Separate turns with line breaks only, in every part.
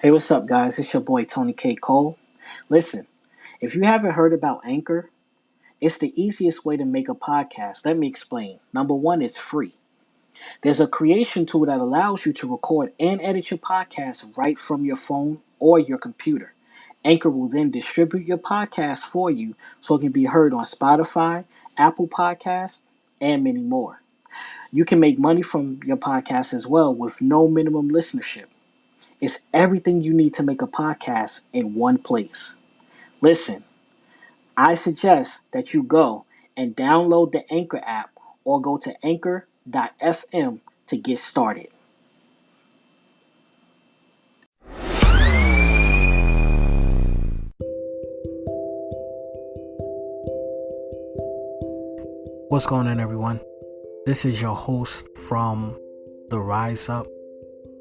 Hey, what's up, guys? It's your boy Tony K. Cole. Listen, if you haven't heard about Anchor, it's the easiest way to make a podcast. Let me explain. Number one, it's free. There's a creation tool that allows you to record and edit your podcast right from your phone or your computer. Anchor will then distribute your podcast for you so it can be heard on Spotify, Apple Podcasts, and many more. You can make money from your podcast as well with no minimum listenership. It's everything you need to make a podcast in one place. Listen, I suggest that you go and download the Anchor app or go to anchor.fm to get started. What's going on, everyone? This is your host from The Rise Up.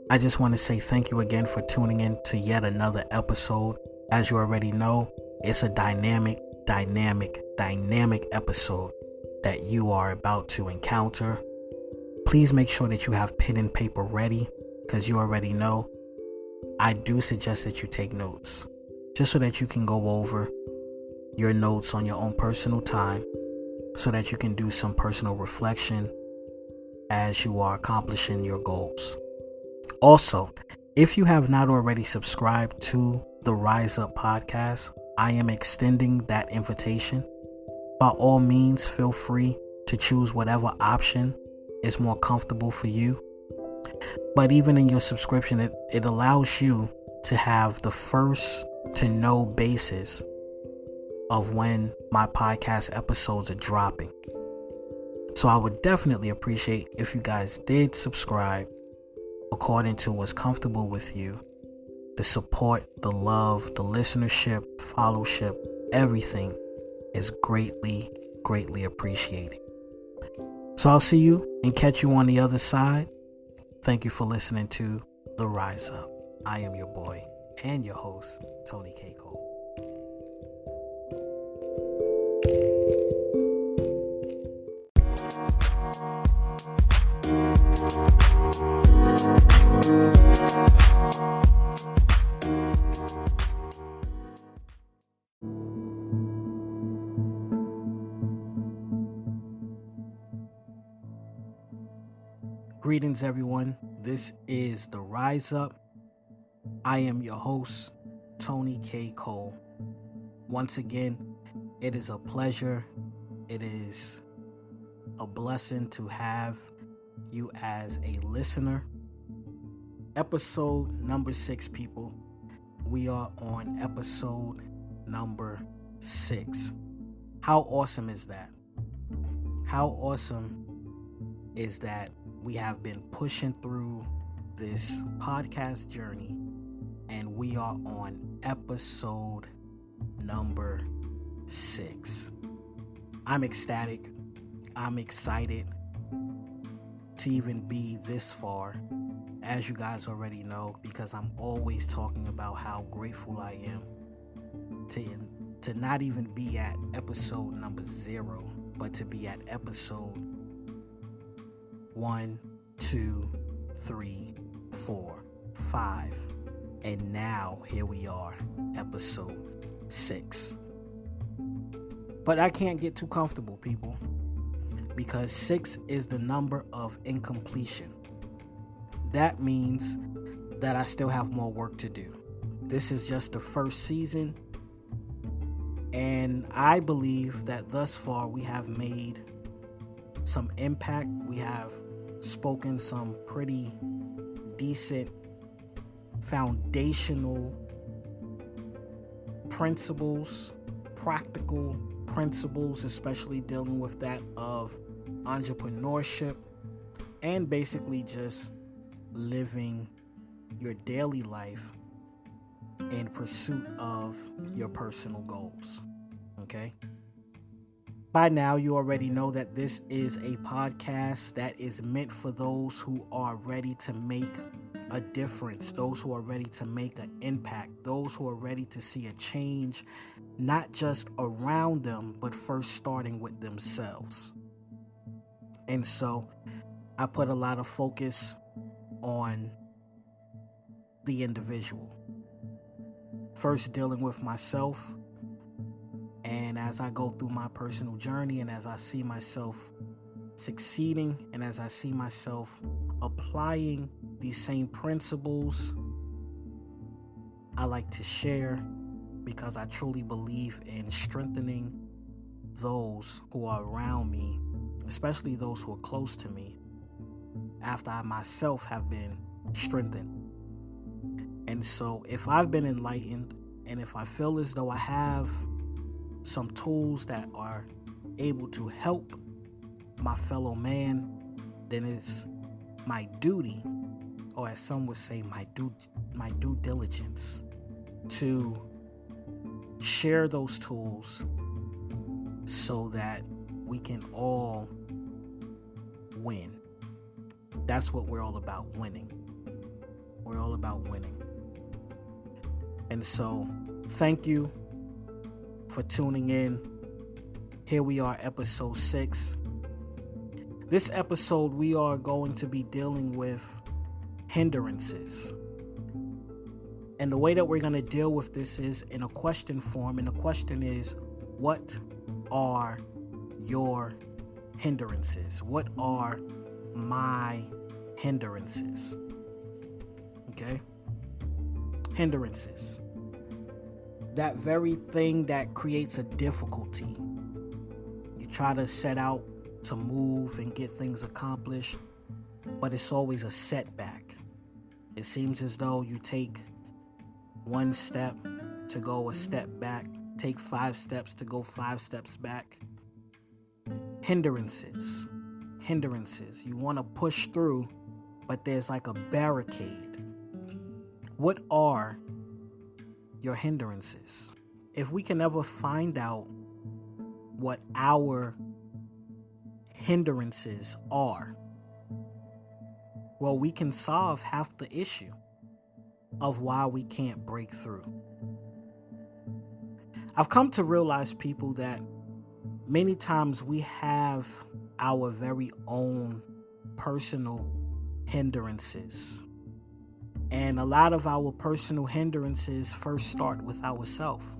I just want to say thank you again for tuning in to yet another episode. As you already know, it's a dynamic episode that you are about to encounter. Please make sure that you have pen and paper ready, because you already know I do suggest that you take notes, just so that you can go over your notes on your own personal time, so that you can do some personal reflection as you are accomplishing your goals. Also, if you have not already subscribed to the Rise Up podcast, I am extending that invitation. By all means, feel free to choose whatever option is more comfortable for you. But even in your subscription, it allows you to have the first to know basis of when my podcast episodes are dropping. So I would definitely appreciate if you guys did subscribe according to what's comfortable with you. The support, the love, the listenership, followship, everything is greatly appreciated. So I'll see you and catch you on the other side. Thank you for listening to The Rise Up. I am your boy and your host, Tony K. Cole. Greetings, everyone. This is The Rise Up. I am your host, Tony K. Cole. Once again, it is a pleasure. It is a blessing to have you as a listener. Episode number 6, people. We are on episode number 6. How awesome is that? How awesome is that we have been pushing through this podcast journey and we are on episode number 6. I'm ecstatic. I'm excited to even be this far, as you guys already know, because I'm always talking about how grateful I am to not even be at episode number 0, but to be at episode 1, 2, 3, 4, 5, and now here we are, episode 6. But I can't get too comfortable, people, because 6 is the number of incompletion. That means that I still have more work to do. This is just the first season, and I believe that thus far we have made some impact. We have spoken some pretty decent foundational principles, practical principles, especially dealing with that of entrepreneurship and basically just living your daily life in pursuit of your personal goals. Okay? By now, you already know that this is a podcast that is meant for those who are ready to make a difference, those who are ready to make an impact, those who are ready to see a change, not just around them, but first starting with themselves. And so I put a lot of focus on the individual. first dealing with myself. And as I go through my personal journey, and as I see myself succeeding, and as I see myself applying these same principles, I like to share, because I truly believe in strengthening those who are around me, especially those who are close to me, after I myself have been strengthened. And so if I've been enlightened, and if I feel as though I have some tools that are able to help my fellow man, then it's my duty, or as some would say, my due diligence, to share those tools so that we can all win. That's what we're all about, winning. We're all about winning. And so, thank you for tuning in. Here we are, episode 6. This episode, we are going to be dealing with hindrances. And the way that we're going to deal with this is in a question form. And the question is, what are your hindrances? What are my hindrances? Okay? Hindrances. That very thing that creates a difficulty. You try to set out to move and get things accomplished, but it's always a setback. It seems as though you take one step to go a step back, take 5 steps to go 5 steps back. Hindrances. You want to push through, but there's like a barricade. What are your hindrances? If we can ever find out what our hindrances are, well, we can solve half the issue of why we can't break through. I've come to realize, people, that many times we have our very own personal hindrances. And a lot of our personal hindrances first start with ourselves.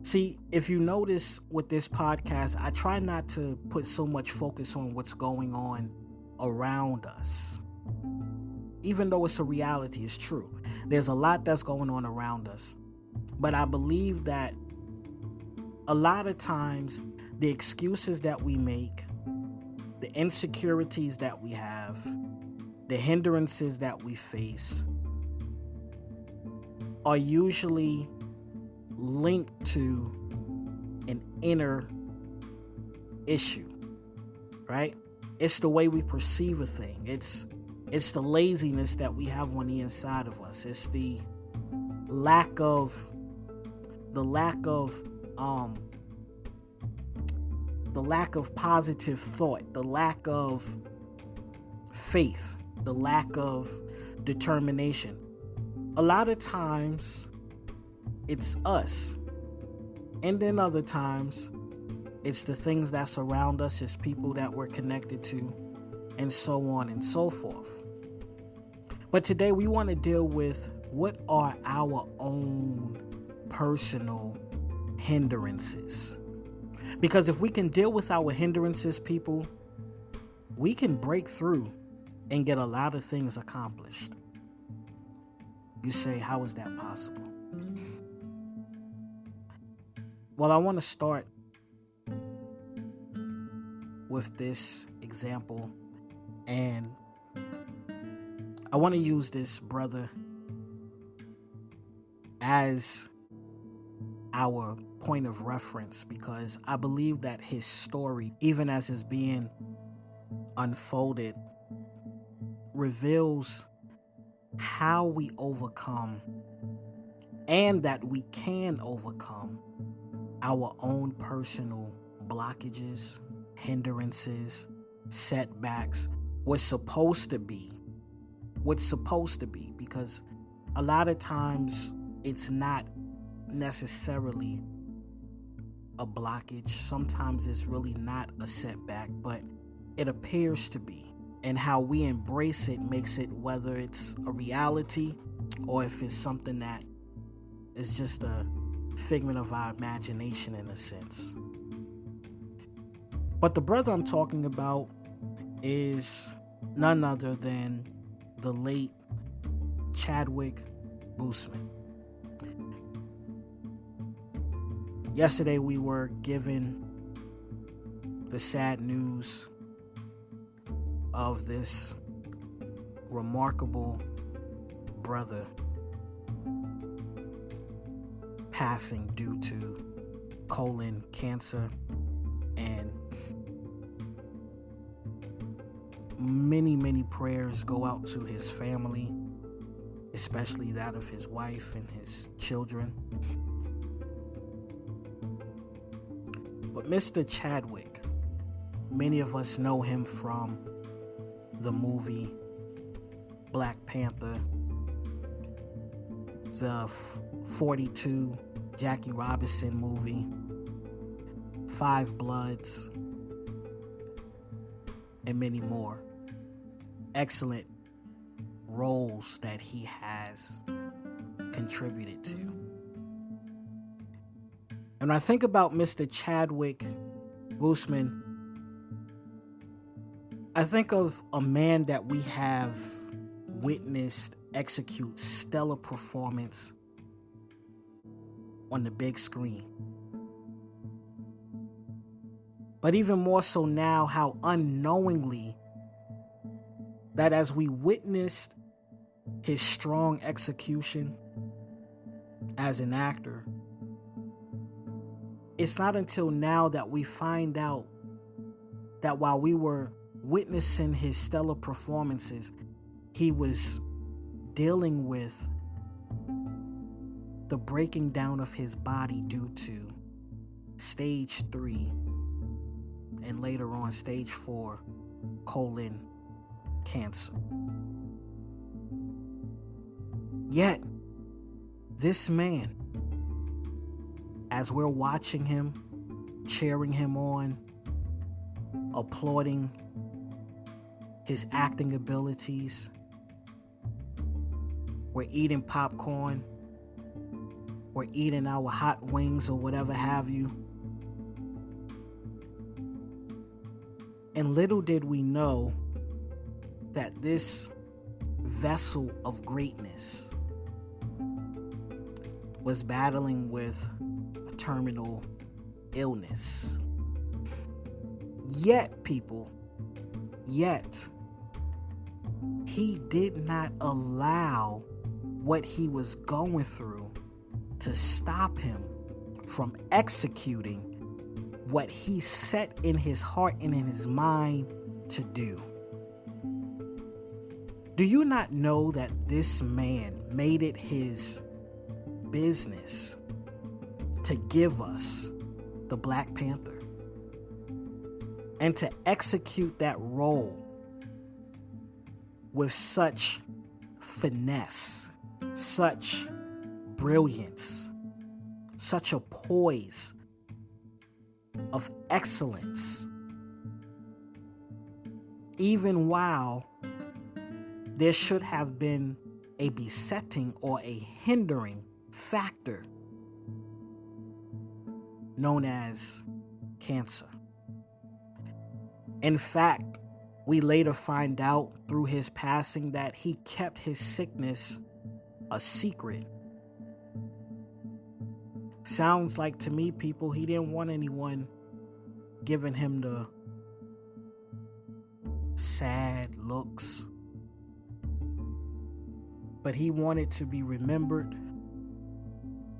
See, if you notice with this podcast, I try not to put so much focus on what's going on around us. Even though it's a reality, it's true. There's a lot that's going on around us. But I believe that a lot of times the excuses that we make, the insecurities that we have, the hindrances that we face are usually linked to an inner issue, right? It's the way we perceive a thing. It's the laziness that we have on the inside of us. It's the lack of positive thought, the lack of faith, the lack of determination. A lot of times it's us. And then other times it's the things that surround us, it's people that we're connected to, and so on and so forth. But today we want to deal with what are our own personal hindrances. Because if we can deal with our hindrances, people, we can break through and get a lot of things accomplished. You say, how is that possible? Well, I want to start with this example, and I want to use this brother as our point of reference, because I believe that his story, even as it's being unfolded, reveals how we overcome, and that we can overcome, our own personal blockages, hindrances, setbacks, what's supposed to be, because a lot of times it's not necessarily a blockage. Sometimes it's really not a setback, but it appears to be. And how we embrace it makes it, whether it's a reality or if it's something that is just a figment of our imagination in a sense. But the brother I'm talking about is none other than the late Chadwick Boseman. Yesterday we were given the sad news of this remarkable brother passing due to colon cancer, and many prayers go out to his family, especially that of his wife and his children. But Mr. Chadwick, many of us know him from the movie Black Panther, the 42 Jackie Robinson movie, Five Bloods, and many more excellent roles that he has contributed to. And when I think about Mr. Chadwick Boseman, I think of a man that we have witnessed execute stellar performance on the big screen. But even more so now, how unknowingly that as we witnessed his strong execution as an actor, it's not until now that we find out that while we were witnessing his stellar performances, he was dealing with the breaking down of his body due to stage 3 and later on stage 4 colon cancer. Yet, this man, as we're watching him, cheering him on, applauding his acting abilities, we're eating popcorn, we're eating our hot wings or whatever have you. And little did we know that this vessel of greatness was battling with a terminal illness. Yet, people, he did not allow what he was going through to stop him from executing what he set in his heart and in his mind to do. Do you not know that this man made it his business to give us the Black Panther and to execute that role with such finesse, such brilliance, such a poise of excellence, even while there should have been a besetting or a hindering factor known as cancer. In fact, we later find out through his passing that he kept his sickness a secret. Sounds like to me, people, he didn't want anyone giving him the sad looks, but he wanted to be remembered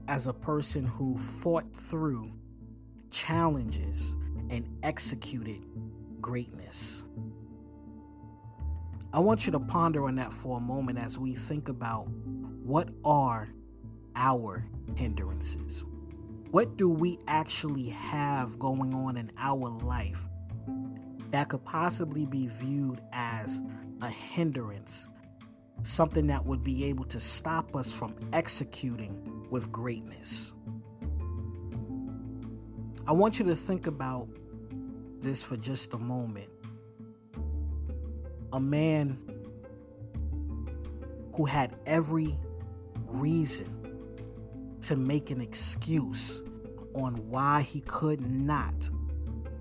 as a person who fought through challenges and executed greatness. I want you to ponder on that for a moment as we think about what are our hindrances. What do we actually have going on in our life that could possibly be viewed as a hindrance, something that would be able to stop us from executing with greatness? I want you to think about this for just a moment. A man who had every reason to make an excuse on why he could not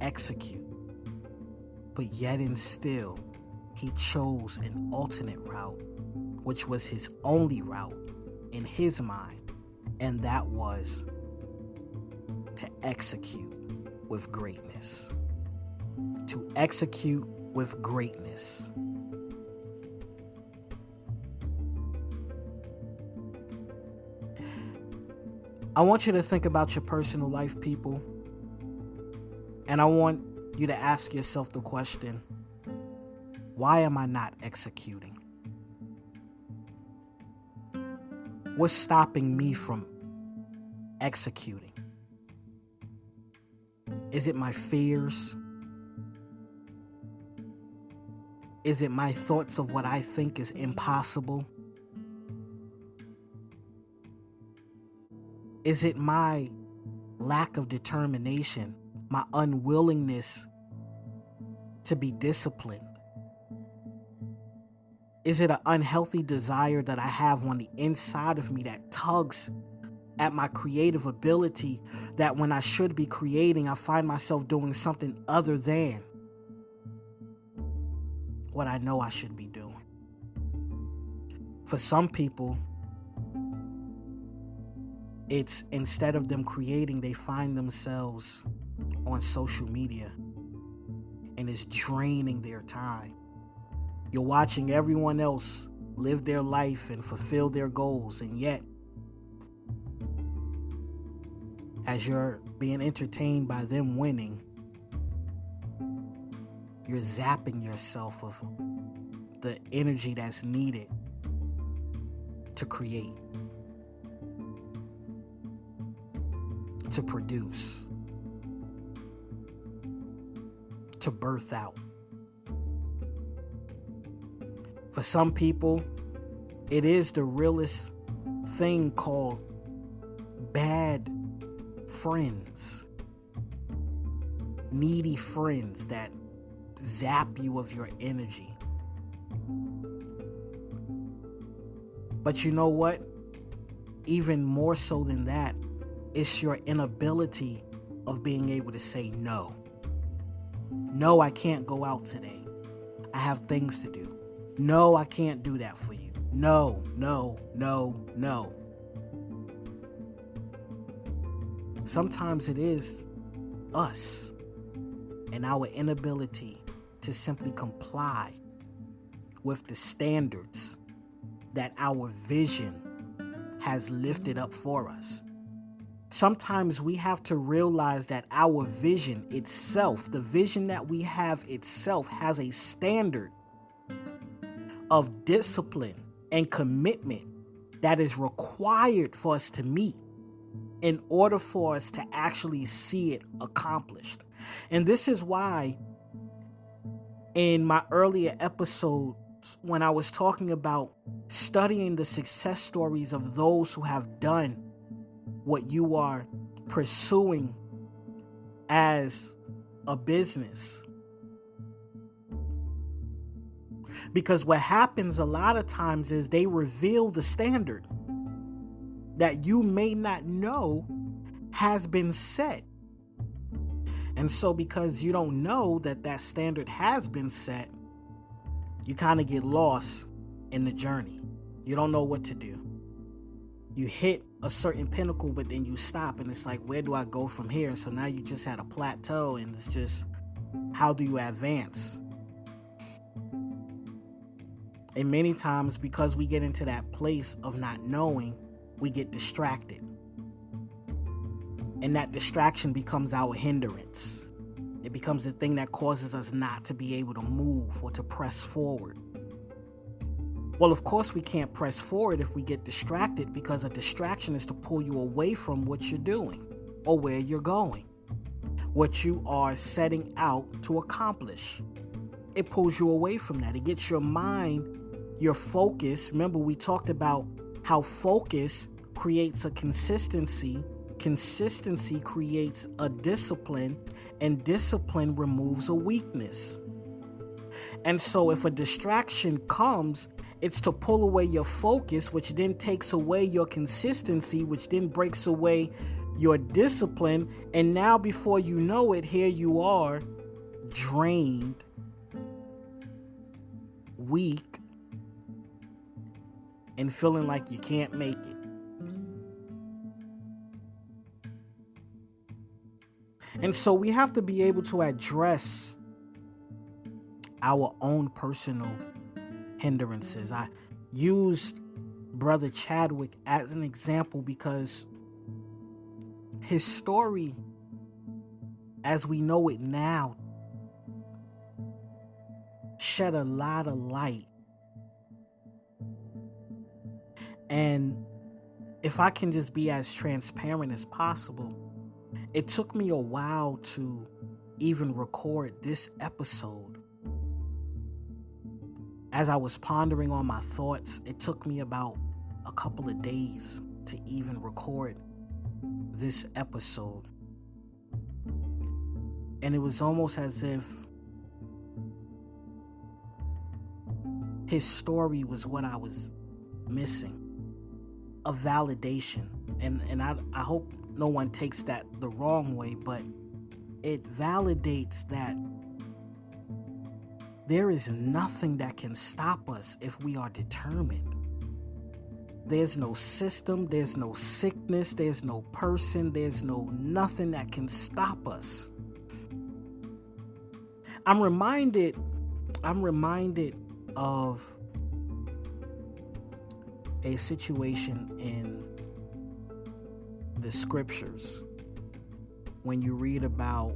execute. But yet and still, he chose an alternate route, which was his only route in his mind, and that was to execute with greatness. To execute with greatness. I want you to think about your personal life, people. And I want you to ask yourself the question, why am I not executing? What's stopping me from executing? Is it my fears? Is it my thoughts of what I think is impossible? Is it my lack of determination, my unwillingness to be disciplined? Is it an unhealthy desire that I have on the inside of me that tugs at my creative ability, that when I should be creating, I find myself doing something other than what I know I should be doing? For some people, it's instead of them creating, they find themselves on social media, and it's draining their time. You're watching everyone else live their life and fulfill their goals, and yet, as you're being entertained by them winning, you're zapping yourself of the energy that's needed to create, to produce, to birth out. For some people, it is the realest thing called bad friends, needy friends that zap you of your energy. But you know what? Even more so than that, it's your inability of being able to say no. No, I can't go out today. I have things to do. No, I can't do that for you. No, no, no, no. Sometimes it is us and our inability to simply comply with the standards that our vision has lifted up for us. Sometimes we have to realize that our vision itself, the vision that we have itself, has a standard of discipline and commitment that is required for us to meet in order for us to actually see it accomplished. And this is why in my earlier episodes, when I was talking about studying the success stories of those who have done what you are pursuing as a business. Because what happens a lot of times is they reveal the standard that you may not know has been set. And so because you don't know that that standard has been set, you kind of get lost in the journey. You don't know what to do. You hit a certain pinnacle, but then you stop and it's like, where do I go from here? So now you just had a plateau, and it's just, how do you advance? And many times, because we get into that place of not knowing, we get distracted. And that distraction becomes our hindrance. It becomes the thing that causes us not to be able to move or to press forward. Well, of course, we can't press forward if we get distracted, because a distraction is to pull you away from what you're doing or where you're going, what you are setting out to accomplish. It pulls you away from that. It gets your mind, your focus. Remember, we talked about how focus creates a consistency. Consistency creates a discipline, and discipline removes a weakness. And so if a distraction comes, it's to pull away your focus, which then takes away your consistency, which then breaks away your discipline. And now before you know it, here you are, drained, weak, and feeling like you can't make it. And so we have to be able to address our own personal hindrances. I used Brother Chadwick as an example because his story, as we know it now, shed a lot of light. And if I can just be as transparent as possible, it took me a while to even record this episode. As I was pondering on my thoughts, it took me about a couple of days to even record this episode. And it was almost as if his story was what I was missing. A validation. And I hope no one takes that the wrong way, but it validates that there is nothing that can stop us if we are determined. There's no system, there's no sickness, there's no person, there's no nothing that can stop us. I'm reminded of a situation in the scriptures when you read about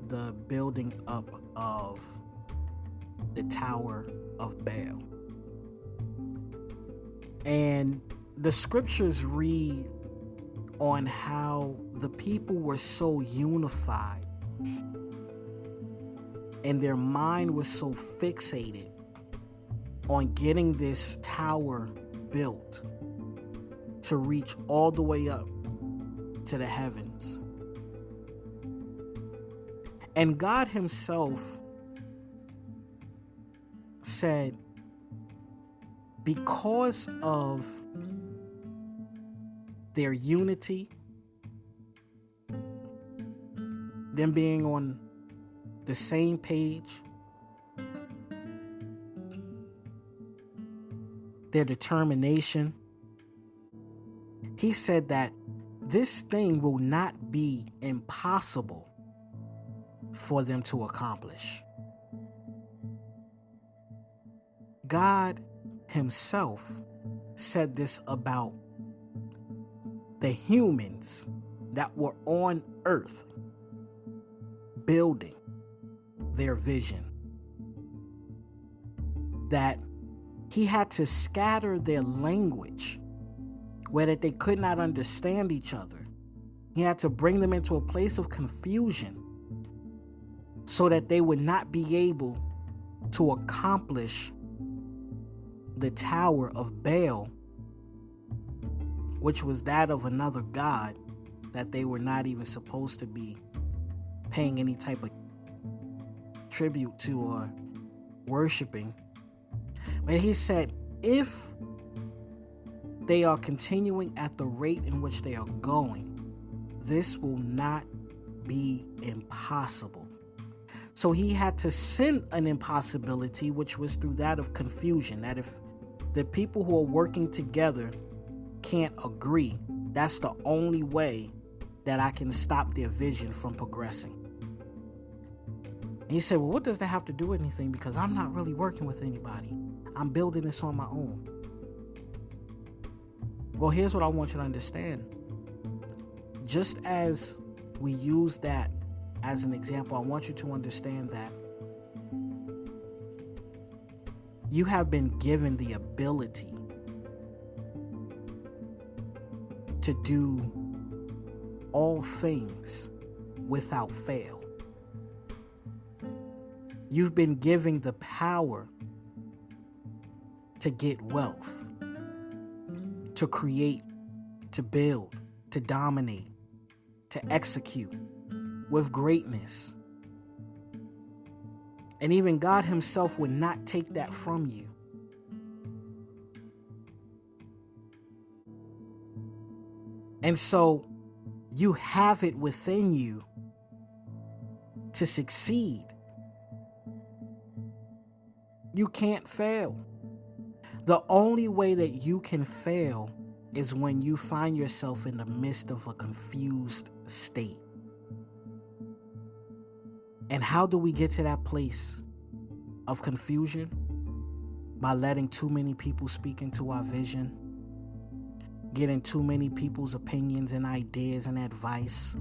the building up of the Tower of Baal. And the scriptures read on how the people were so unified and their mind was so fixated on getting this tower built to reach all the way up to the heavens. And God himself said, because of their unity, them being on the same page, their determination, he said that this thing will not be impossible for them to accomplish. God himself said this about the humans that were on earth building their vision. That he had to scatter their language where that they could not understand each other. He had to bring them into a place of confusion so that they would not be able to accomplish the Tower of Baal, which was that of another god that they were not even supposed to be paying any type of tribute to or worshiping. But he said, if they are continuing at the rate in which they are going, this will not be impossible. So he had to send an impossibility, which was through that of confusion, that if the people who are working together can't agree, that's the only way that I can stop their vision from progressing. And he said, well, what does that have to do with anything? Because I'm not really working with anybody. I'm building this on my own. Well, here's what I want you to understand. Just as we use that as an example, I want you to understand that you have been given the ability to do all things without fail. You've been given the power to get wealth, to create, to build, to dominate, to execute with greatness. And even God himself would not take that from you. And so you have it within you to succeed. You can't fail. The only way that you can fail is when you find yourself in the midst of a confused state. And how do we get to that place of confusion? By letting too many people speak into our vision, getting too many people's opinions and ideas and advice,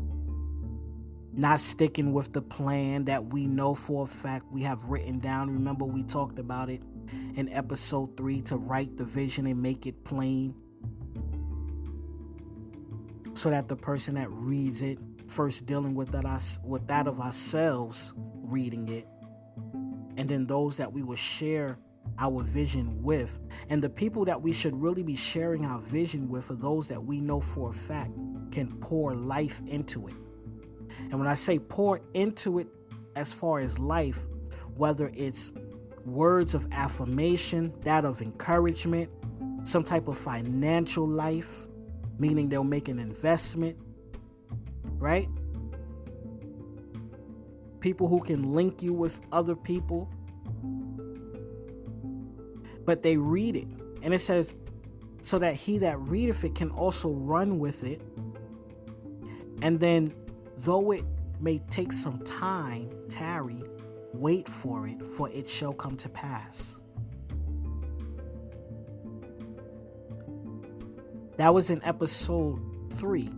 not sticking with the plan that we know for a fact we have written down. Remember, we talked about it in episode 3, to write the vision and make it plain, so that the person that reads it, first dealing with that of ourselves reading it, and then those that we will share our vision with. And the people that we should really be sharing our vision with are those that we know for a fact can pour life into it. And when I say pour into it as far as life, whether it's words of affirmation, that of encouragement, some type of financial life, meaning they'll make an investment, right? People who can link you with other people. But they read it. And it says, so that he that readeth it can also run with it. And then, though it may take some time, tarry, wait for it shall come to pass. That was in episode 3,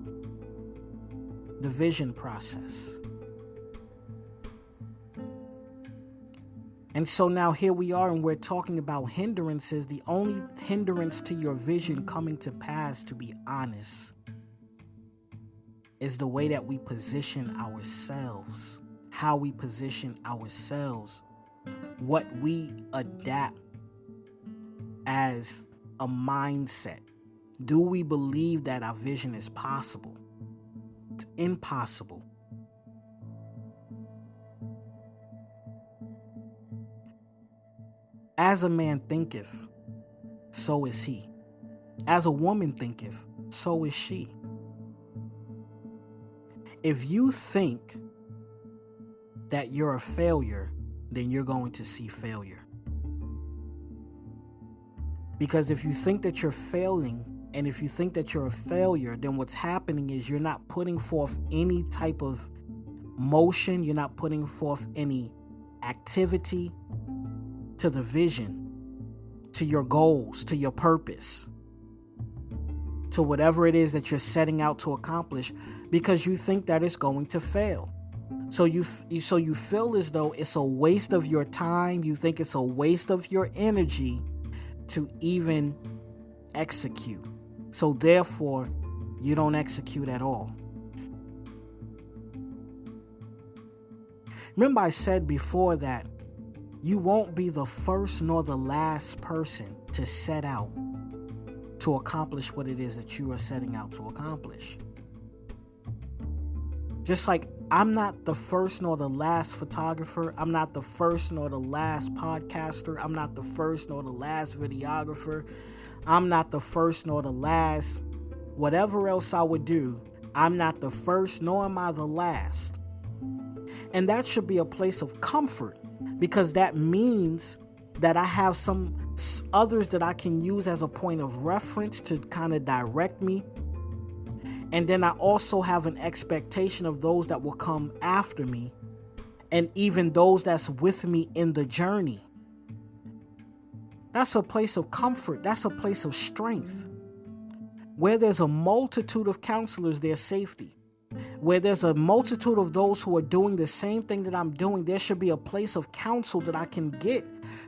the vision process. And so now here we are, and we're talking about hindrances. The only hindrance to your vision coming to pass, to be honest, is the way that we position ourselves, how we position ourselves, what we adapt as a mindset. Do we believe that our vision is possible? It's impossible. As a man thinketh, so is he. As a woman thinketh, so is she. If you think that you're a failure, then you're going to see failure. Because if you think that you're failing, and if you think that you're a failure, then what's happening is you're not putting forth any type of motion, you're not putting forth any activity to the vision, to your goals, to your purpose, to whatever it is that you're setting out to accomplish, because you think that it's going to fail. So you feel as though it's a waste of your time. You think it's a waste of your energy to even execute. So therefore, you don't execute at all. Remember, I said before that you won't be the first nor the last person to set out to accomplish what it is that you are setting out to accomplish. Just like I'm not the first nor the last photographer, I'm not the first nor the last podcaster, I'm not the first nor the last videographer, I'm not the first nor the last whatever else I would do, I'm not the first nor am I the last. And that should be a place of comfort, because that means that I have some others that I can use as a point of reference to kind of direct me. And then I also have an expectation of those that will come after me, and even those that's with me in the journey. That's a place of comfort. That's a place of strength. Where there's a multitude of counselors, there's safety. Where there's a multitude of those who are doing the same thing that I'm doing, there should be a place of counsel that I can get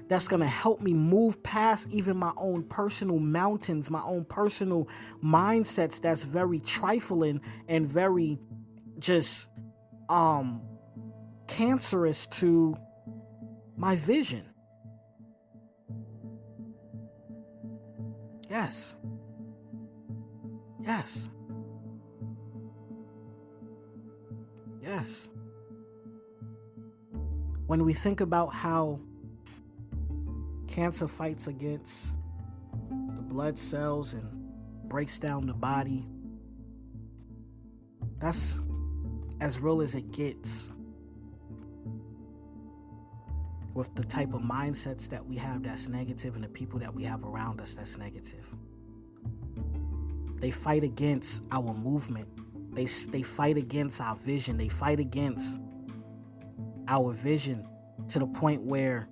that's going to help me move past even my own personal mountains, my own personal mindsets that's very trifling and very just cancerous to my vision. Yes. Yes. Yes. When we think about how cancer fights against the blood cells and breaks down the body, that's as real as it gets with the type of mindsets that we have that's negative and the people that we have around us that's negative. They fight against our movement. They fight against our vision. They fight against our vision to the point where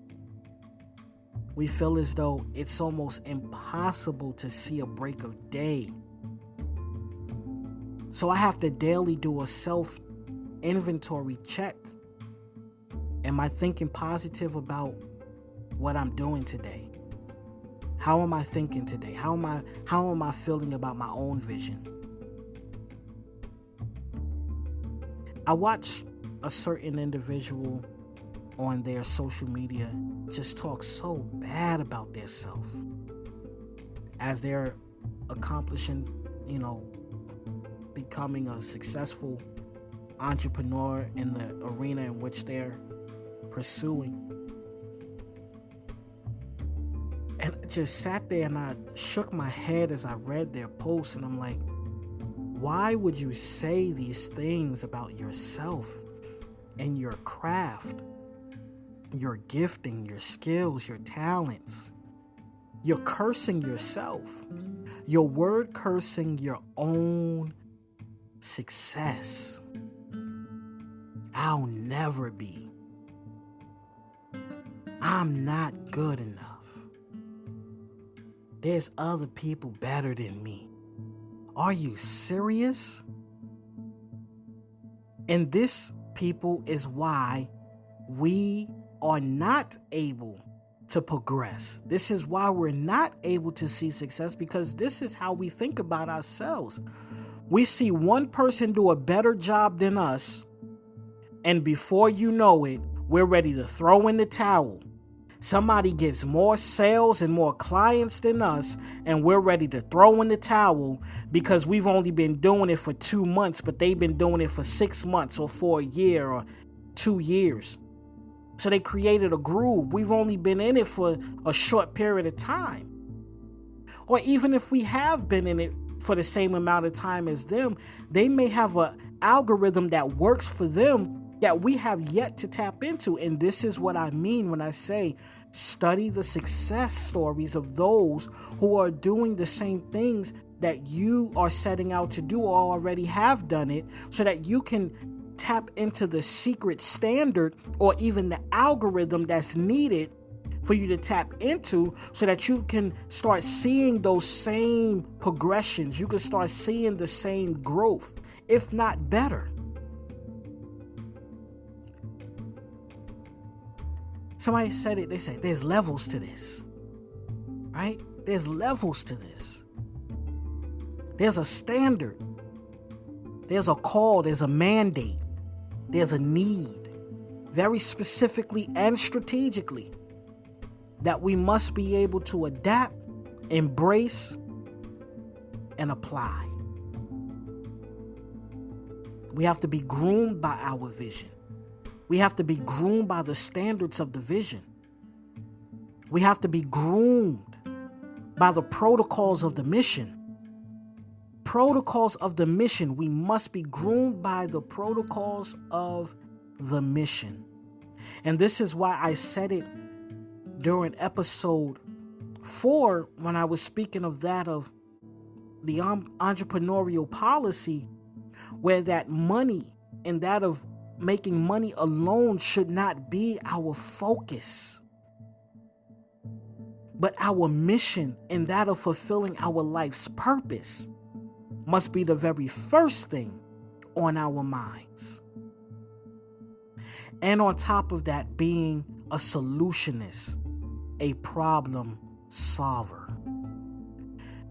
we feel as though it's almost impossible to see a break of day. So I have to daily do a self-inventory check. Am I thinking positive about what I'm doing today? How am I thinking today? How am I feeling about my own vision? I watch a certain individual on their social media just talk so bad about their self as they're accomplishing, becoming a successful entrepreneur in the arena in which they're pursuing. And I just sat there and I shook my head as I read their posts, and I'm like, why would you say these things about yourself and your craft, your gifting, your skills, your talents? You're cursing yourself. You're word cursing your own success. I'll never be. I'm not good enough. There's other people better than me. Are you serious? And this, people, is why we are not able to progress. This is why we're not able to see success, because this is how we think about ourselves. We see one person do a better job than us, and before you know it, we're ready to throw in the towel. Somebody gets more sales and more clients than us, and we're ready to throw in the towel because we've only been doing it for 2 months, but they've been doing it for 6 months or for a year or 2 years. So they created a groove. We've only been in it for a short period of time. Or even if we have been in it for the same amount of time as them, they may have an algorithm that works for them that we have yet to tap into. And this is what I mean when I say study the success stories of those who are doing the same things that you are setting out to do or already have done it, so that you can tap into the secret standard or even the algorithm that's needed for you to tap into, so that you can start seeing those same progressions. You can start seeing the same growth, if not better. Somebody said it, they said, there's levels to this, right? There's levels to this. There's a standard. There's a call. There's a mandate. There's a need, very specifically and strategically, that we must be able to adapt, embrace, and apply. We have to be groomed by our vision. We have to be groomed by the standards of the vision. We have to be groomed by the protocols of the mission. Protocols of the mission. We must be groomed by the protocols of the mission. And this is why I said it during episode 4 when I was speaking of that of the entrepreneurial policy, where that money and that of making money alone should not be our focus, but our mission and that of fulfilling our life's purpose must be the very first thing on our minds. And on top of that, being a solutionist, a problem solver.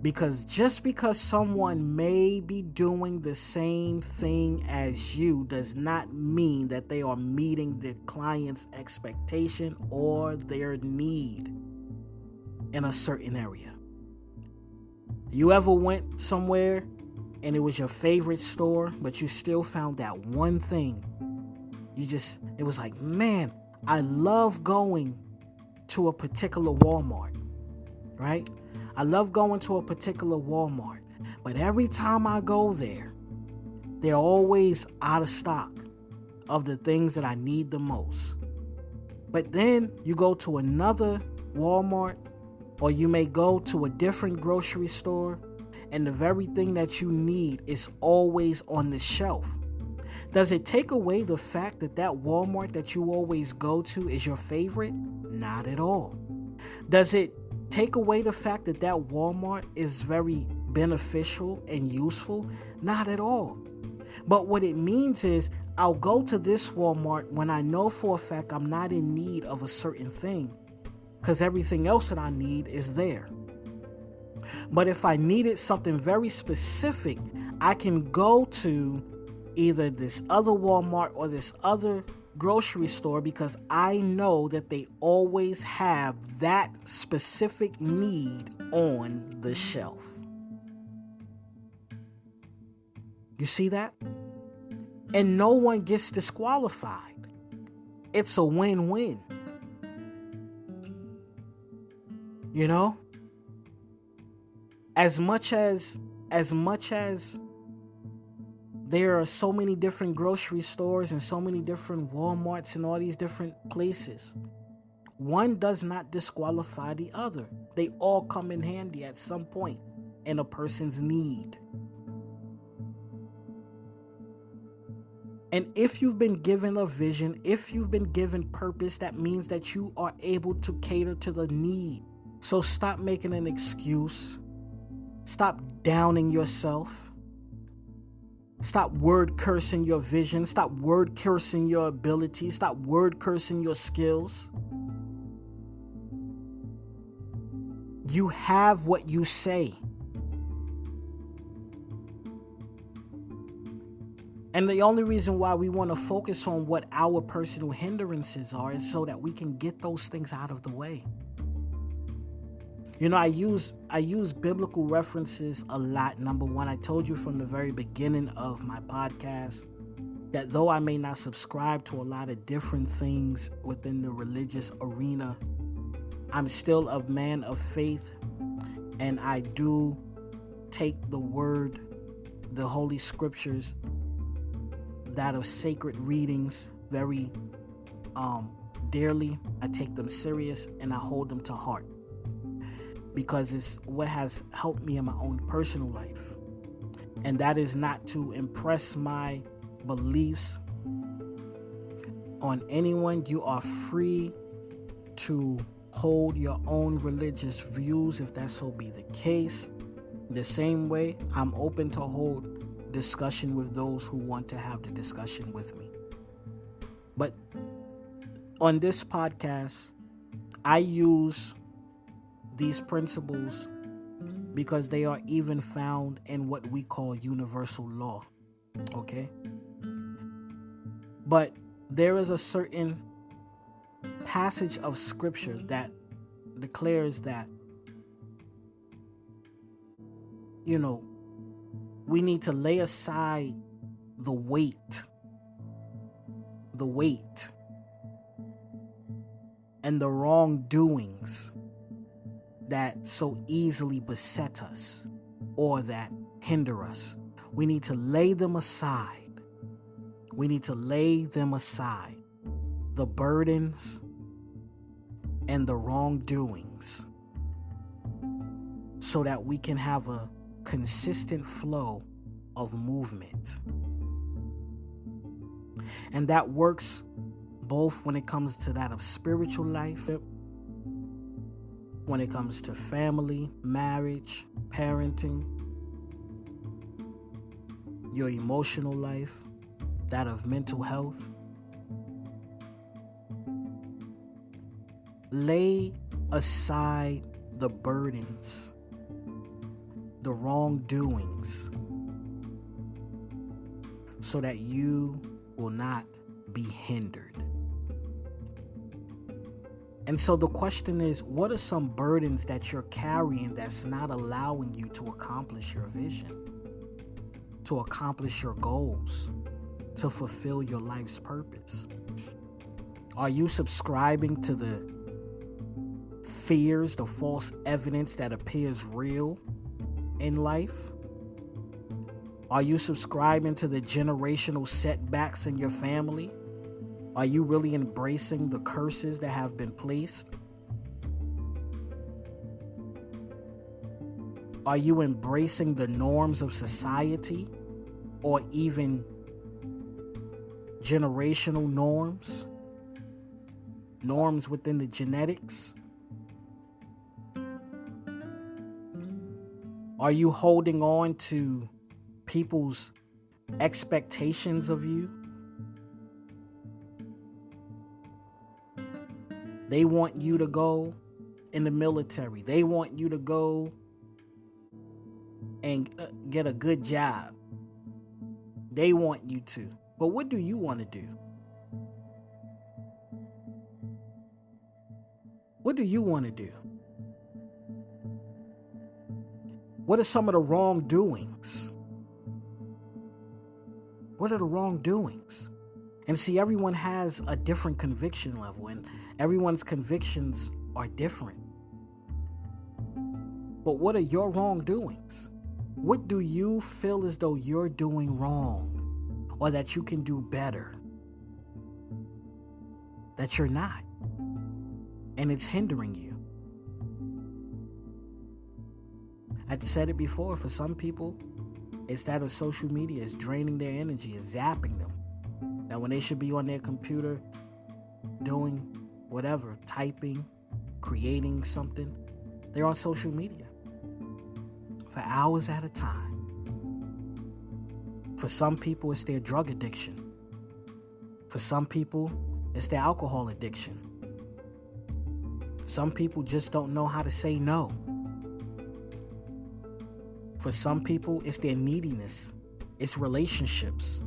Because just because someone may be doing the same thing as you does not mean that they are meeting the client's expectation or their need in a certain area. You ever went somewhere and it was your favorite store, but you still found that one thing? It was like, man, I love going to a particular Walmart, right? I love going to a particular Walmart, but every time I go there, they're always out of stock of the things that I need the most. But then you go to another Walmart, or you may go to a different grocery store, and the very thing that you need is always on the shelf. Does it take away the fact that that Walmart that you always go to is your favorite? Not at all. Does it take away the fact that that Walmart is very beneficial and useful? Not at all. But what it means is I'll go to this Walmart when I know for a fact I'm not in need of a certain thing, because everything else that I need is there. But if I needed something very specific, I can go to either this other Walmart or this other grocery store, because I know that they always have that specific need on the shelf. You see that? And no one gets disqualified. It's a win-win. You know? As much as there are so many different grocery stores and so many different Walmarts and all these different places, one does not disqualify the other. They all come in handy at some point in a person's need. And if you've been given a vision, if you've been given purpose, that means that you are able to cater to the need. So stop making an excuse. Stop downing yourself. Stop word cursing your vision. Stop word cursing your ability. Stop word cursing your skills. You have what you say. And the only reason why we want to focus on what our personal hindrances are is so that we can get those things out of the way. You know, I use biblical references a lot. Number one, I told you from the very beginning of my podcast that though I may not subscribe to a lot of different things within the religious arena, I'm still a man of faith, and I do take the word, the Holy Scriptures, that of sacred readings very dearly. I take them serious and I hold them to heart, because it's what has helped me in my own personal life. And that is not to impress my beliefs on anyone. You are free to hold your own religious views if that so be the case. The same way, I'm open to hold discussion with those who want to have the discussion with me. But on this podcast, I use these principles because they are even found in what we call universal law. Okay? But there is a certain passage of scripture that declares that, you know, we need to lay aside the weight and the wrongdoings that so easily beset us or that hinder us. We need to lay them aside. We need to lay them aside. The burdens and the wrongdoings, so that we can have a consistent flow of movement. And that works both when it comes to that of spiritual life, when it comes to family, marriage, parenting, your emotional life, that of mental health. Lay aside the burdens, the wrongdoings, so that you will not be hindered. And so the question is, what are some burdens that you're carrying that's not allowing you to accomplish your vision, to accomplish your goals, to fulfill your life's purpose? Are you subscribing to the fears, the false evidence that appears real in life? Are you subscribing to the generational setbacks in your family? Are you really embracing the curses that have been placed? Are you embracing the norms of society or even generational norms? Norms within the genetics? Are you holding on to people's expectations of you? They want you to go in the military. They want you to go and get a good job. They want you to. But what do you want to do? What do you want to do? What are some of the wrongdoings? What are the wrongdoings? And see, everyone has a different conviction level, and everyone's convictions are different. But what are your wrongdoings? What do you feel as though you're doing wrong, or that you can do better, that you're not, and it's hindering you? I've said it before, for some people, it's that of social media. It's draining their energy, it's zapping them. Now, when they should be on their computer doing whatever, typing, creating something, they're on social media for hours at a time. For some people, it's their drug addiction. For some people, it's their alcohol addiction. Some people just don't know how to say no. For some people, it's their neediness. It's relationships.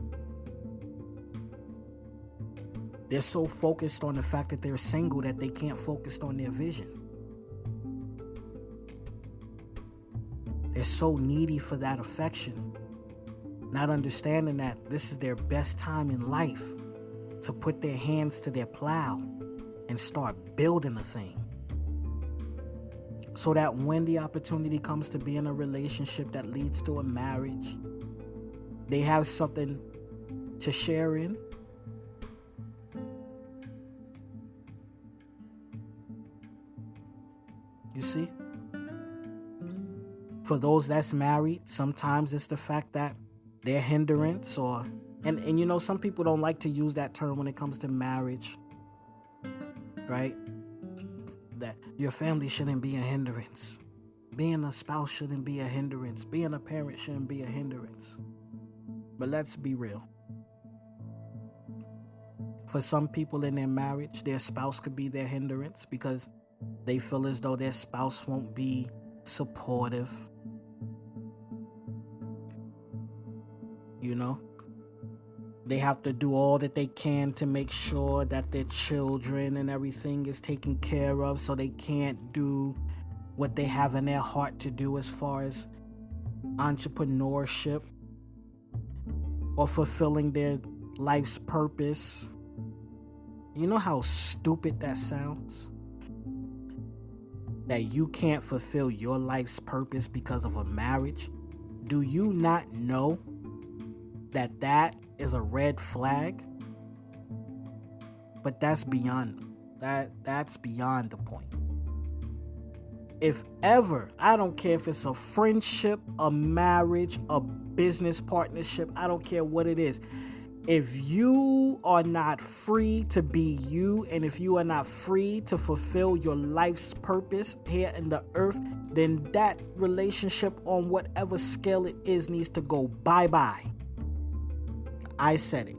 They're so focused on the fact that they're single that they can't focus on their vision. They're so needy for that affection, not understanding that this is their best time in life to put their hands to their plow and start building a thing. So that when the opportunity comes to be in a relationship that leads to a marriage, they have something to share in. You see? For those that's married, sometimes it's the fact that they're hindrance and you know, some people don't like to use that term when it comes to marriage, right? That your family shouldn't be a hindrance. Being a spouse shouldn't be a hindrance. Being a parent shouldn't be a hindrance. But let's be real. For some people in their marriage, their spouse could be their hindrance because they feel as though their spouse won't be supportive. You know? They have to do all that they can to make sure that their children and everything is taken care of, so they can't do what they have in their heart to do as far as entrepreneurship or fulfilling their life's purpose. You know how stupid that sounds? That you can't fulfill your life's purpose because of a marriage? Do you not know that that is a red flag? But that's beyond the point. If ever, I don't care if it's a friendship, a marriage, a business partnership, I don't care what it is. If you are not free to be you, and if you are not free to fulfill your life's purpose here in the earth, then that relationship, on whatever scale it is, needs to go bye-bye. I said it.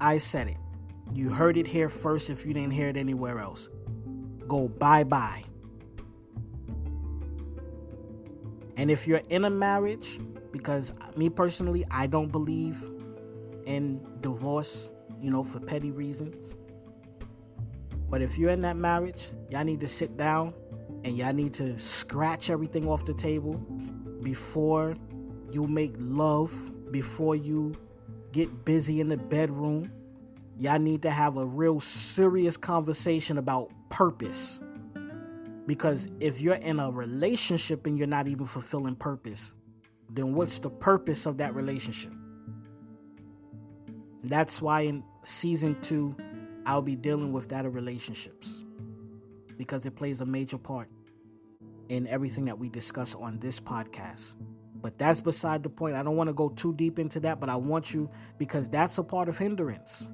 I said it. You heard it here first if you didn't hear it anywhere else. Go bye-bye. And if you're in a marriage, because me personally, I don't believe in divorce, for petty reasons. But if you're in that marriage, y'all need to sit down and y'all need to scratch everything off the table before you make love, before you get busy in the bedroom, Y'all need to have a real serious conversation about purpose. Because if you're in a relationship and you're not even fulfilling purpose, then what's the purpose of that relationship? That's why in season 2, I'll be dealing with that of relationships. Because it plays a major part in everything that we discuss on this podcast. But that's beside the point. I don't want to go too deep into that, but I want you, because that's a part of hindrance.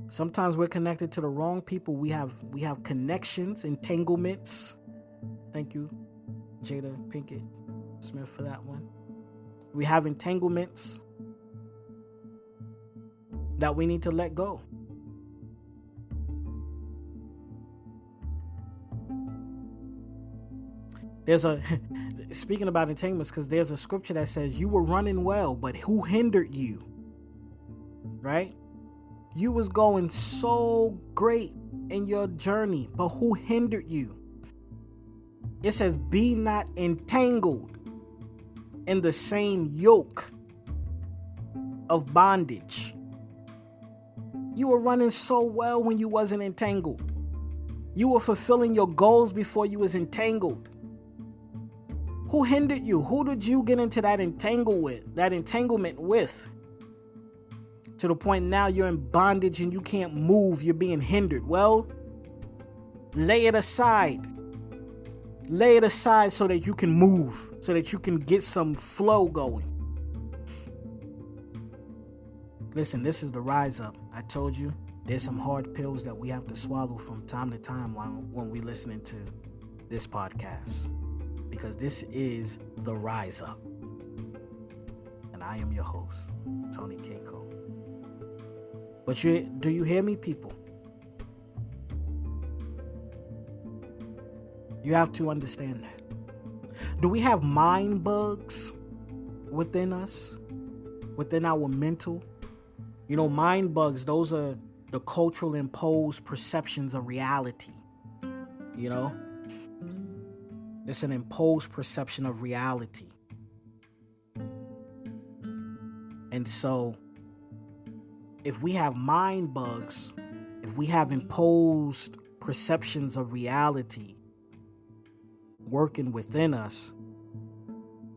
Sometimes we're connected to the wrong people. We have connections, entanglements. Thank you, Jada Pinkett Smith, for that one. We have entanglements that we need to let go. Speaking about entanglements, because there's a scripture that says you were running well, but who hindered you? Right? You was going so great in your journey, but who hindered you? It says, be not entangled in the same yoke of bondage. You were running so well when you wasn't entangled. You were fulfilling your goals before you was entangled. Who hindered you? Who did you get into that entanglement with? To the point now you're in bondage and you can't move. You're being hindered. Well, lay it aside. Lay it aside so that you can move, so that you can get some flow going. Listen, this is the rise up. I told you there's some hard pills that we have to swallow from time to time when we're listening to this podcast. Because this is the rise up. And I am your host, Tony K. Cole. But do you hear me, people? You have to understand that. Do we have mind bugs within us? Within our mental? You know, mind bugs, those are the cultural imposed perceptions of reality. You know? It's an imposed perception of reality. And so, if we have mind bugs, if we have imposed perceptions of reality working within us,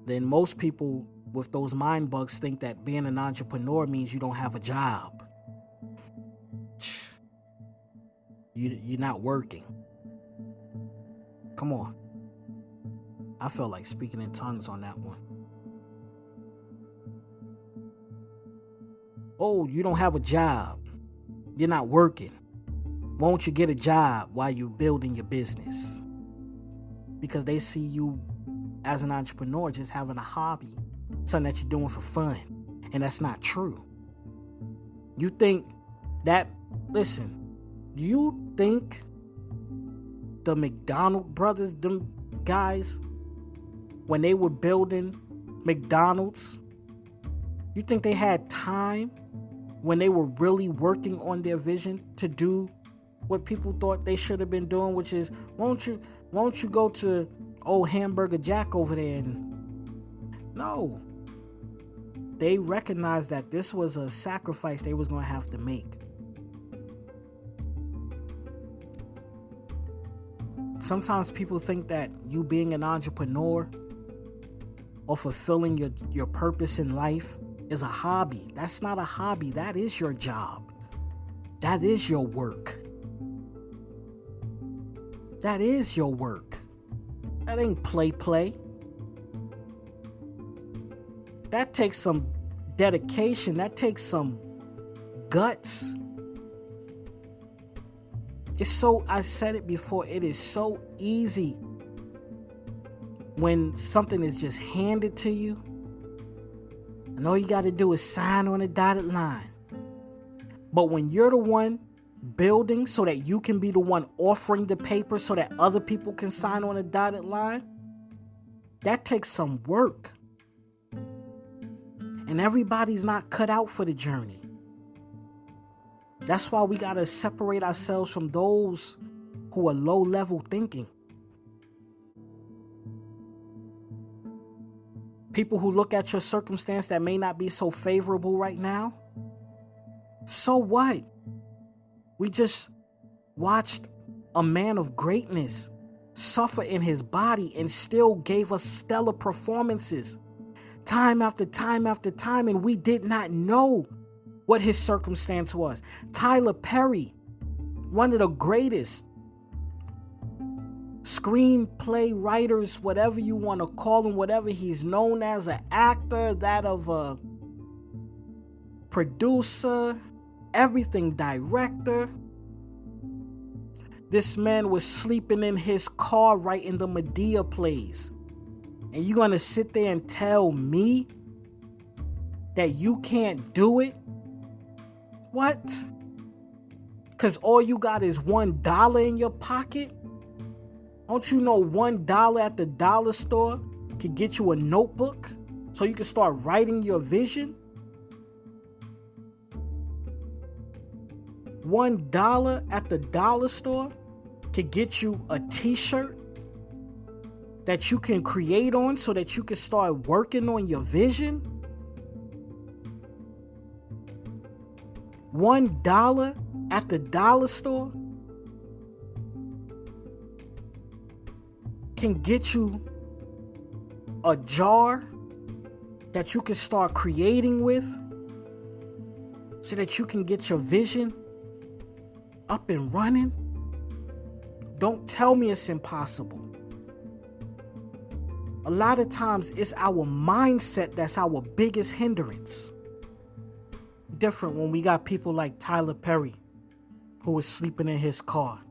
then most people with those mind bugs think that being an entrepreneur means you don't have a job. You're not working. Come on. I felt like speaking in tongues on that one. Oh, you don't have a job. You're not working. Won't you get a job while you're building your business? Because they see you as an entrepreneur just having a hobby, something that you're doing for fun. And that's not true. You think that, listen, do you think the McDonald brothers, them guys, when they were building McDonald's, you think they had time when they were really working on their vision to do what people thought they should have been doing, which is, won't you go to old Hamburger Jack over there? No. They recognized that this was a sacrifice they was going to have to make. Sometimes people think that you being an entrepreneur or fulfilling your purpose in life is a hobby. That's not a hobby. That is your job. That is your work. That is your work. That ain't play. That takes some dedication. That takes some guts. I've said it before, it is so easy when something is just handed to you, and all you got to do is sign on a dotted line. But when you're the one building so that you can be the one offering the paper so that other people can sign on a dotted line, that takes some work. And everybody's not cut out for the journey. That's why we got to separate ourselves from those who are low-level thinking. People who look at your circumstance that may not be so favorable right now. So what? We just watched a man of greatness suffer in his body and still gave us stellar performances time after time after time, and we did not know what his circumstance was. Tyler Perry, one of the greatest screenplay writers, whatever you want to call him, whatever he's known as, an actor, that of a producer, everything, director. This man was sleeping in his car writing the Medea plays. And you're going to sit there and tell me that you can't do it? What? Because all you got is $1 in your pocket? Don't you know $1 at the dollar store could get you a notebook so you can start writing your vision? $1 at the dollar store could get you a t-shirt that you can create on so that you can start working on your vision? $1 at the dollar store can get you a jar that you can start creating with so that you can get your vision up and running. Don't tell me it's impossible. A lot of times it's our mindset that's our biggest hindrance. Different when we got people like Tyler Perry, who was sleeping in his car.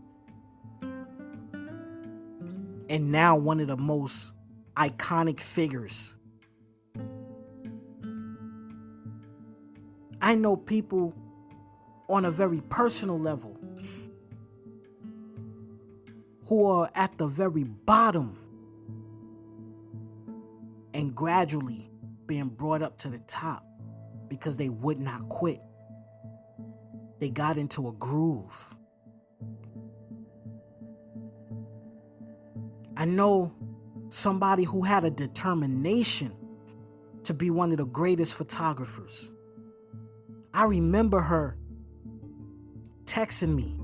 And now one of the most iconic figures. I know people on a very personal level who are at the very bottom and gradually being brought up to the top because they would not quit. They got into a groove. I know somebody who had a determination to be one of the greatest photographers. I remember her texting me,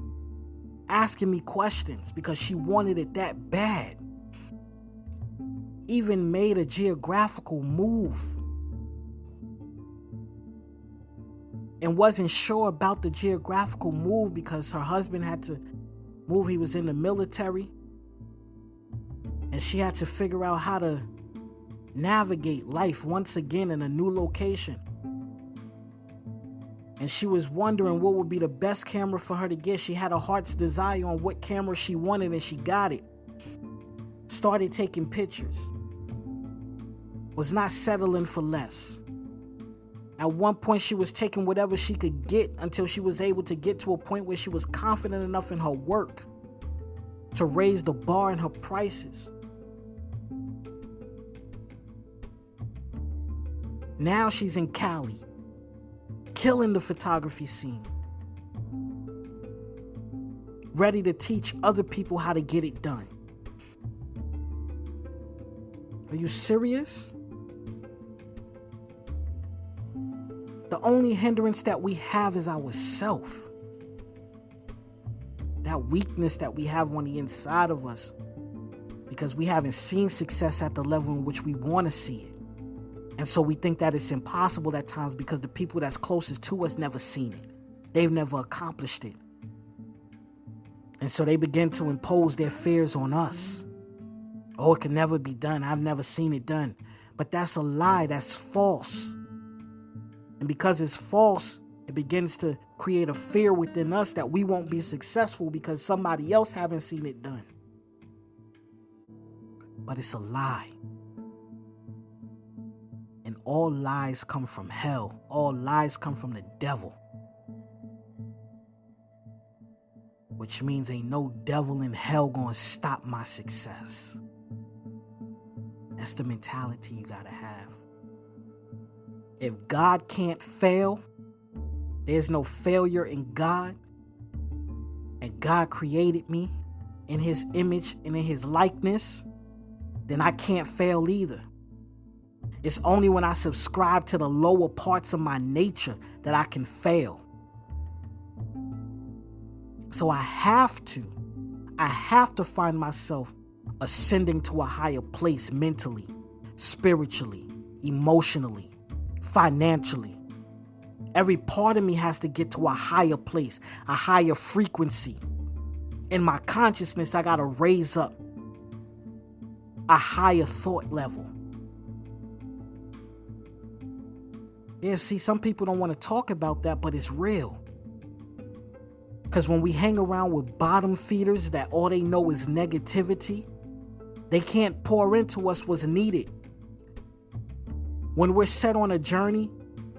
asking me questions because she wanted it that bad. Even made a geographical move and wasn't sure about the geographical move because her husband had to move. He was in the military. And she had to figure out how to navigate life once again in a new location. And she was wondering what would be the best camera for her to get. She had a heart's desire on what camera she wanted, and she got it. Started taking pictures. Was not settling for less. At one point, she was taking whatever she could get until she was able to get to a point where she was confident enough in her work to raise the bar in her prices. Now she's in Cali, killing the photography scene, ready to teach other people how to get it done. Are you serious? The only hindrance that we have is ourself. That weakness that we have on the inside of us because we haven't seen success at the level in which we want to see it. And so we think that it's impossible at times because the people that's closest to us never seen it. They've never accomplished it. And so they begin to impose their fears on us. Oh, it can never be done. I've never seen it done. But that's a lie. That's false. And because it's false, it begins to create a fear within us that we won't be successful because somebody else haven't seen it done. But it's a lie. And all lies come from hell. All lies come from the devil. Which means ain't no devil in hell gonna stop my success. That's the mentality you gotta have. If God can't fail, there's no failure in God. And God created me in his image and in his likeness, then I can't fail either. It's only when I subscribe to the lower parts of my nature that I can fail. So I have to find myself ascending to a higher place mentally, spiritually, emotionally, financially. Every part of me has to get to a higher place, a higher frequency. In my consciousness, I got to raise up a higher thought level. Yeah, see, some people don't want to talk about that, but it's real. Because when we hang around with bottom feeders that all they know is negativity, they can't pour into us what's needed. When we're set on a journey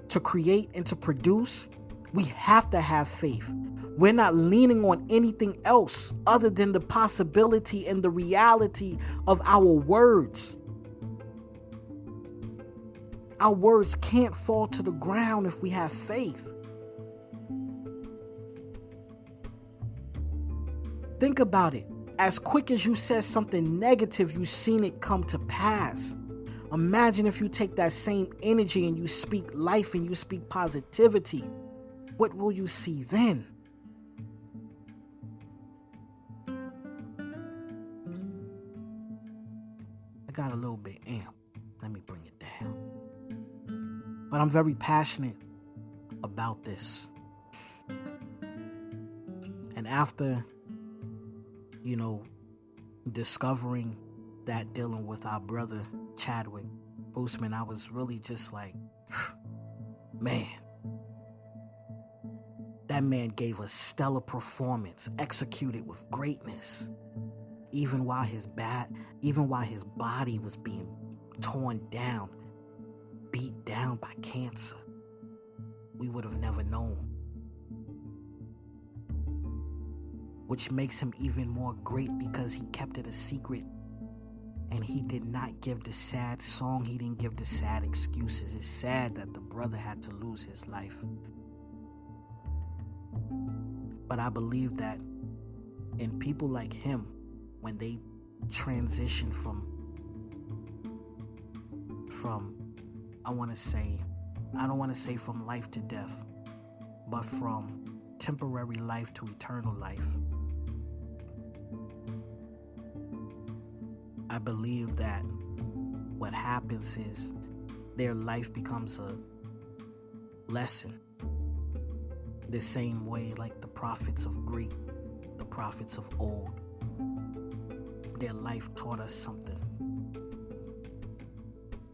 to create and to produce, we have to have faith. We're not leaning on anything else other than the possibility and the reality of our words. Our words can't fall to the ground if we have faith. Think about it. As quick as you said something negative, you've seen it come to pass. Imagine if you take that same energy and you speak life and you speak positivity. What will you see then? I got a little bit amped. Let me bring it down. But I'm very passionate about this. And after, discovering that dealing with our brother Chadwick Boseman, I was really just like, man, that man gave a stellar performance, executed with greatness. Even while his body was being torn down, beat down by cancer, we would have never known. Which makes him even more great because he kept it a secret and he did not give the sad song. He didn't give the sad excuses. It's sad that the brother had to lose his life. But I believe that in people like him, when they transition from I don't want to say from life to death, but from temporary life to eternal life, I believe that what happens is their life becomes a lesson. The same way like the prophets of Greek, the prophets of old, their life taught us something.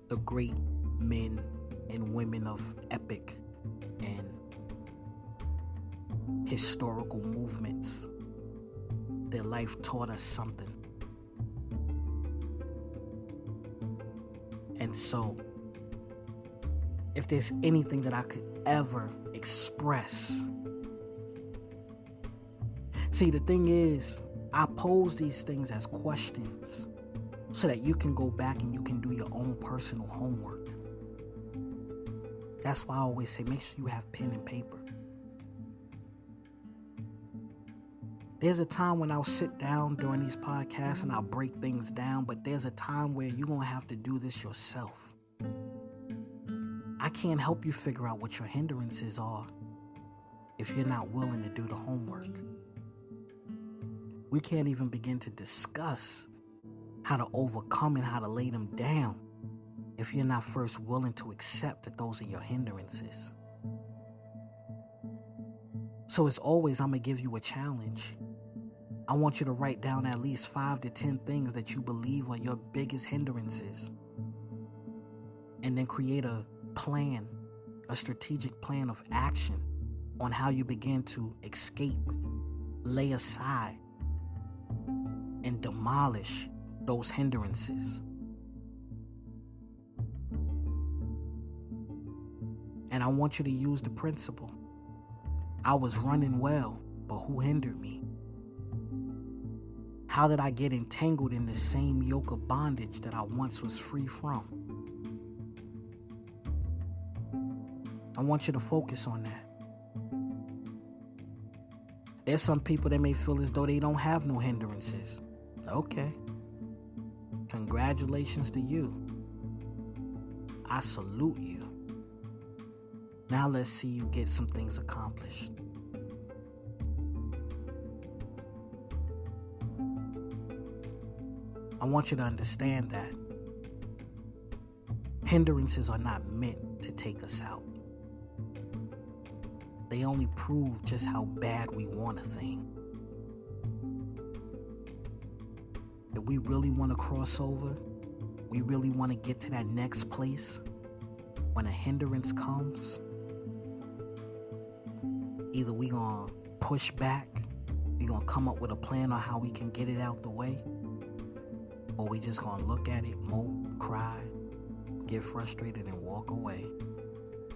The great men and women of epic and historical movements, their life taught us something. And so, if there's anything that I could ever express, see, the thing is, I pose these things as questions so that you can go back and you can do your own personal homework. That's why I always say, make sure you have pen and paper. There's a time when I'll sit down during these podcasts and I'll break things down, but there's a time where you're going to have to do this yourself. I can't help you figure out what your hindrances are if you're not willing to do the homework. We can't even begin to discuss how to overcome and how to lay them down if you're not first willing to accept that those are your hindrances. So as always, I'm going to give you a challenge. I want you to write down at least 5 to 10 things that you believe are your biggest hindrances. And then create a plan, a strategic plan of action on how you begin to escape, lay aside, and demolish those hindrances. And I want you to use the principle. I was running well, but who hindered me? How did I get entangled in the same yoke of bondage that I once was free from? I want you to focus on that. There's some people that may feel as though they don't have no hindrances. Okay. Congratulations to you. I salute you. Now let's see you get some things accomplished. want you to understand that hindrances are not meant to take us out. They only prove just how bad we want a thing. If we really want to cross over, we really want to get to that next place, when a hindrance comes, either we gonna push back, we gonna come up with a plan on how we can get it out the way, or we just gonna look at it, mope, cry, get frustrated, and walk away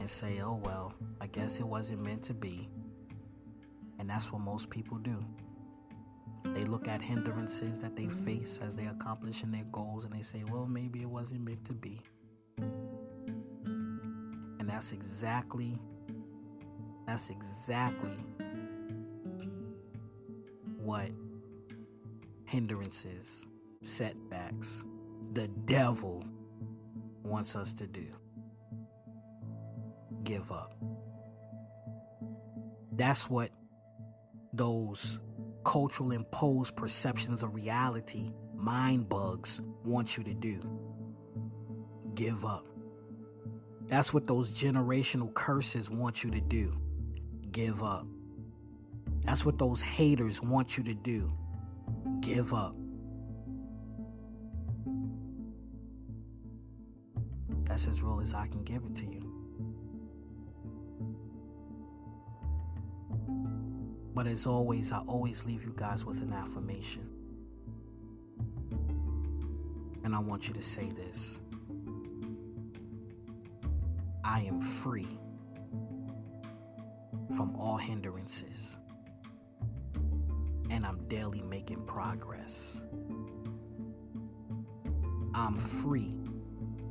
and say, oh well, I guess it wasn't meant to be. And that's what most people do. They look at hindrances that they face as they accomplishing their goals, and they say, well, maybe it wasn't meant to be. And that's exactly what hindrances, setbacks, the devil wants us to do. Give up. That's what those cultural imposed perceptions of reality, mind bugs, want you to do. Give up. That's what those generational curses want you to do. Give up. That's what those haters want you to do. Give up. That's as real as I can give it to you. But as always, I always leave you guys with an affirmation. And I want you to say this. I am free from all hindrances, and I'm daily making progress. I'm free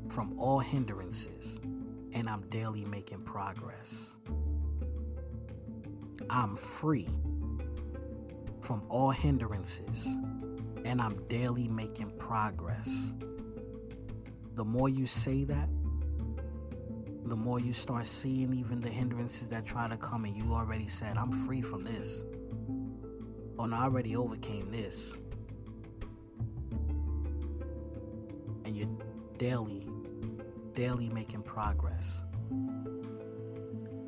from all hindrances, and I'm daily making progress. I'm free from all hindrances, and I'm daily making progress. The more you say that, the more you start seeing even the hindrances that try to come, and you already said, I'm free from this. Or no, I already overcame this. And you're daily making progress.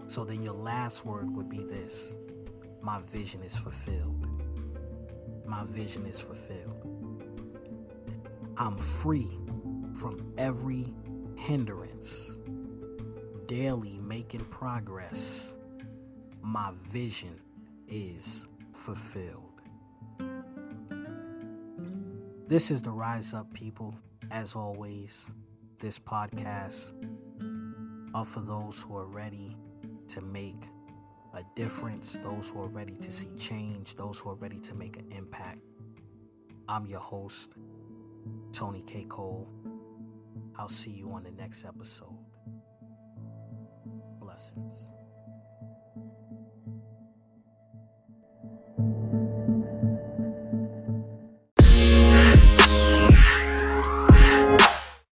So then your last word would be this: my vision is fulfilled. My vision is fulfilled. I'm free from every hindrance, daily making progress. My vision is fulfilled. This is the Rise Up People. As always, this podcast are for those who are ready to make a difference, those who are ready to see change, those who are ready to make an impact. I'm your host, Tony K. Cole. I'll see you on the next episode. Blessings.